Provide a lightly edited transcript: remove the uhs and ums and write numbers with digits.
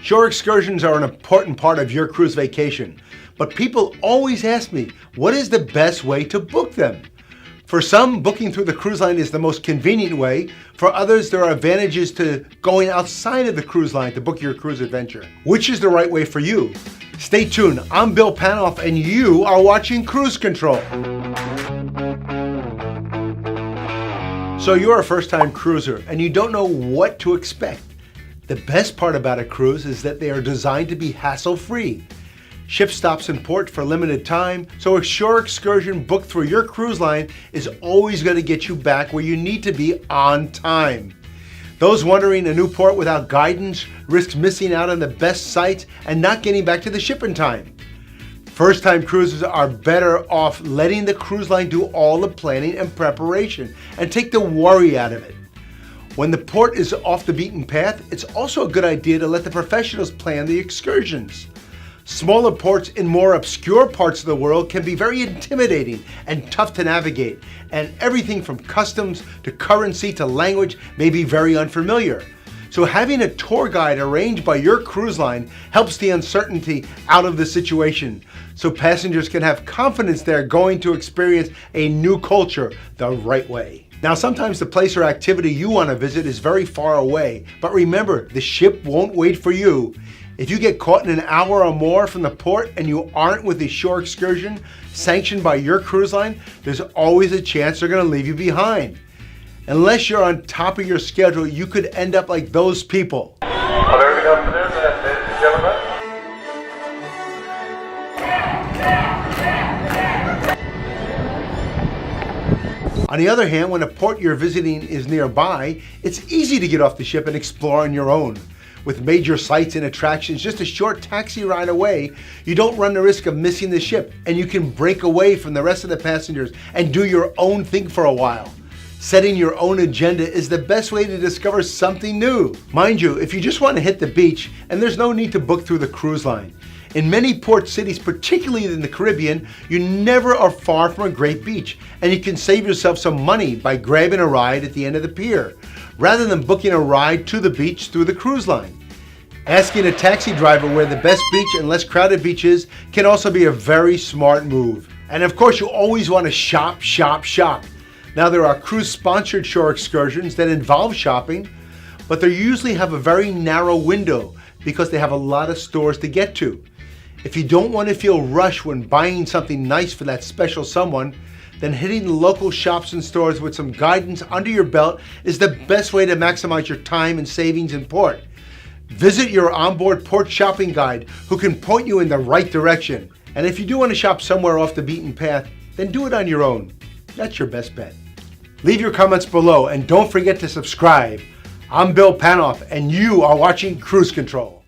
Shore excursions are an important part of your cruise vacation, but people always ask me, what is the best way to book them? For some, booking through the cruise line is the most convenient way. For others, there are advantages to going outside of the cruise line to book your cruise adventure. Which is the right way for you? Stay tuned. I'm Bill Panoff, and you are watching Cruise Control. So you're a first-time cruiser, and you don't know what to expect. The best part about a cruise is that they are designed to be hassle-free. Ship stops in port for limited time, so a shore excursion booked through your cruise line is always going to get you back where you need to be on time. Those wandering a new port without guidance risk missing out on the best sights and not getting back to the ship in time. First-time cruisers are better off letting the cruise line do all the planning and preparation and take the worry out of it. When the port is off the beaten path, it's also a good idea to let the professionals plan the excursions. Smaller ports in more obscure parts of the world can be very intimidating and tough to navigate, and everything from customs to currency to language may be very unfamiliar. So having a tour guide arranged by your cruise line helps the uncertainty out of the situation, so passengers can have confidence they're going to experience a new culture the right way. Now, sometimes the place or activity you want to visit is very far away, but remember, the ship won't wait for you. If you get caught in an hour or more from the port and you aren't with the shore excursion sanctioned by your cruise line, there's always a chance they're going to leave you behind. Unless you're on top of your schedule, you could end up like those people. On everything afternoon, ladies and gentlemen. On the other hand, when a port you're visiting is nearby, it's easy to get off the ship and explore on your own. With major sights and attractions just a short taxi ride away, you don't run the risk of missing the ship, and you can break away from the rest of the passengers and do your own thing for a while. Setting your own agenda is the best way to discover something new. Mind you, if you just want to hit the beach, and there's no need to book through the cruise line. In many port cities, particularly in the Caribbean, you never are far from a great beach, and you can save yourself some money by grabbing a ride at the end of the pier, rather than booking a ride to the beach through the cruise line. Asking a taxi driver where the best beach and less crowded beach is can also be a very smart move. And of course, you always want to shop, shop, shop. Now, there are cruise-sponsored shore excursions that involve shopping, but they usually have a very narrow window because they have a lot of stores to get to. If you don't want to feel rushed when buying something nice for that special someone, then hitting the local shops and stores with some guidance under your belt is the best way to maximize your time and savings in port. Visit your onboard port shopping guide who can point you in the right direction. And if you do want to shop somewhere off the beaten path, then do it on your own. That's your best bet. Leave your comments below and don't forget to subscribe. I'm Bill Panoff and you are watching Cruise Control.